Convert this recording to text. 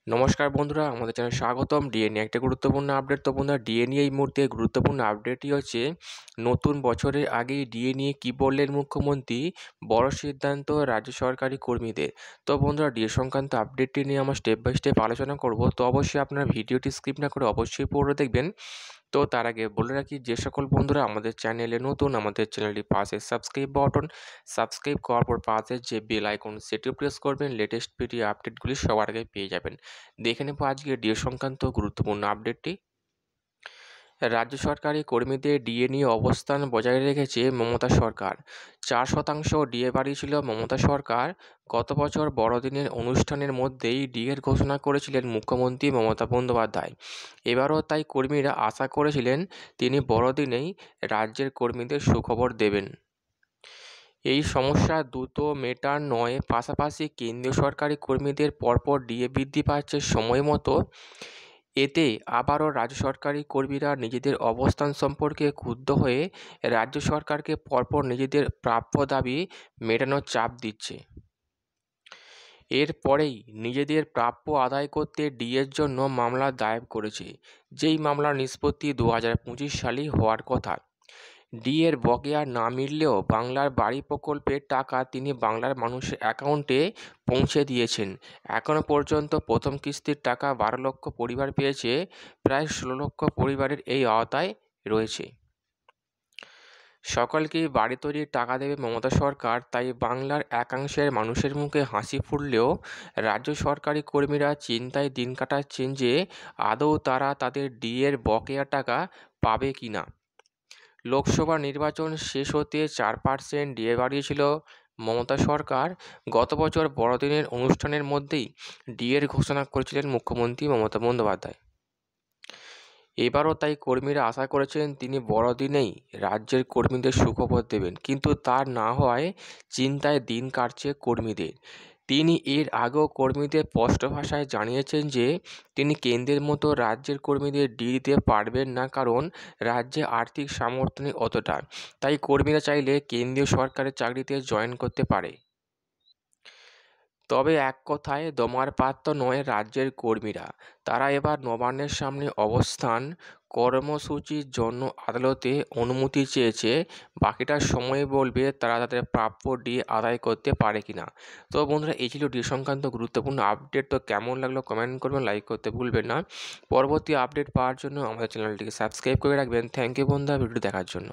নমস্কার বন্ধুরা, আমাদের চ্যানেলে স্বাগতম। ডিএ নিয়ে একটা গুরুত্বপূর্ণ আপডেট। তো বন্ধুরা, ডিএ নিয়ে এই মুহূর্তে গুরুত্বপূর্ণ আপডেটটি হচ্ছে নতুন বছরের আগেই ডিএ নিয়ে কী বললেন মুখ্যমন্ত্রী, বড় সিদ্ধান্ত রাজ্য সরকারি কর্মীদের। তো বন্ধুরা, ডিএ সংক্রান্ত আপডেটটি নিয়ে আমরা স্টেপ বাই স্টেপ আলোচনা করব। তো অবশ্যই আপনারা ভিডিওটি স্কিপ না করে অবশ্যই পুরো দেখবেন। তো তার আগে বলে রাখি, যে সকল বন্ধুরা আমাদের চ্যানেলে নতুন, আমাদের চ্যানেলটি পাশে সাবস্ক্রাইব করার পর পাশে যে বেল আইকন সেটিও প্রেস করবেন। লেটেস্ট ভিডিও আপডেটগুলি সবার আগে পেয়ে যাবেন। দেখে নেব আজকে ডিএ সংক্রান্ত গুরুত্বপূর্ণ আপডেটটি। রাজ্য সরকারি কর্মীদের ডিএ নিয়ে অবস্থান বজায় রেখেছে মমতা সরকার। 4% ডিএ বাড়িয়েছিল মমতা সরকার। গত বছর বড়দিনের অনুষ্ঠানের মধ্যেই ডিএর ঘোষণা করেছিলেন মুখ্যমন্ত্রী মমতা বন্দ্যোপাধ্যায়। এবারও তাই কর্মীরা আশা করেছিলেন তিনি বড়দিনেই রাজ্যের কর্মীদের সুখবর দেবেন। এই সমস্যা দ্রুত মেটার নয়, পাশাপাশি কেন্দ্রীয় সরকারি কর্মীদের পরপর ডিএ বৃদ্ধি পাচ্ছে সময় মতো। এতে আবারও রাজ্য সরকারি কর্মীরা নিজেদের অবস্থান সম্পর্কে ক্ষুব্ধ হয়ে রাজ্য সরকারকে পরপর নিজেদের প্রাপ্য দাবি মেটানোর চাপ দিচ্ছে। এরপরেই নিজেদের প্রাপ্য আদায় করতে ডিএর জন্য মামলা দায়ের করেছে, যেই মামলার নিষ্পত্তি 2025 সালেই হওয়ার কথা। ডিএর বকেয়া না মিললেও বাংলার বাড়ি প্রকল্পের টাকা তিনি বাংলার মানুষের অ্যাকাউন্টে পৌঁছে দিয়েছেন। এখনও পর্যন্ত প্রথম কিস্তির টাকা 12 লক্ষ পরিবার পেয়েছে। প্রায় 16 লক্ষ পরিবারের এই আওতায় রয়েছে। সকলকেই বাড়ি তৈরির টাকা দেবে মমতা সরকার, তাই বাংলার একাংশের মানুষের মুখে হাসি ফুটলেও রাজ্য সরকারি কর্মীরা চিন্তায় দিন কাটাচ্ছেন যে আদৌ তারা তাদের ডিএর বকেয়া টাকা পাবে কিনা। লোকসভা নির্বাচন শেষ হতে 4% ডিএ বাড়িয়েছিল মমতা সরকার। গত বছর বড়দিনের অনুষ্ঠানের মধ্যেই ডিএর ঘোষণা করেছিলেন মুখ্যমন্ত্রী মমতা বন্দ্যোপাধ্যায়। এবারও তাই কর্মীরা আশা করেছেন তিনি বড়দিনেই রাজ্যের কর্মীদের সুখবর দেবেন, কিন্তু তার না হওয়ায় চিন্তায় দিন কাটছে কর্মীদের। তিনি এর আগেও কর্মীদের স্পষ্ট ভাষায় জানিয়েছেন যে তিনি কেন্দ্রের মতো রাজ্যের কর্মীদের ডিএ দিতে পারবেন না, কারণ রাজ্যে আর্থিক সামর্থ্য নেই অতটা। তাই কর্মীরা চাইলে কেন্দ্রীয় সরকারের চাকরিতে জয়েন করতে পারে। তবে এক কথায় দমার পাত্র নয় রাজ্যের কর্মীরা। তারা এবার নবান্নের সামনে অবস্থান কর্মসূচির জন্য আদালতে অনুমতি চেয়েছে। বাকিটা সময় বলবে তারা তাদের প্রাপ্য ডিএ আদায় করতে পারে কিনা। তো বন্ধুরা, এই ছিল ডিএ সংক্রান্ত গুরুত্বপূর্ণ আপডেট। তো কেমন লাগলো কমেন্ট করবেন, লাইক করতে ভুলবেন না। পরবর্তী আপডেট পাওয়ার জন্য আমাদের চ্যানেলটিকে সাবস্ক্রাইব করে রাখবেন। থ্যাংক ইউ বন্ধুরা ভিডিওটি দেখার জন্য।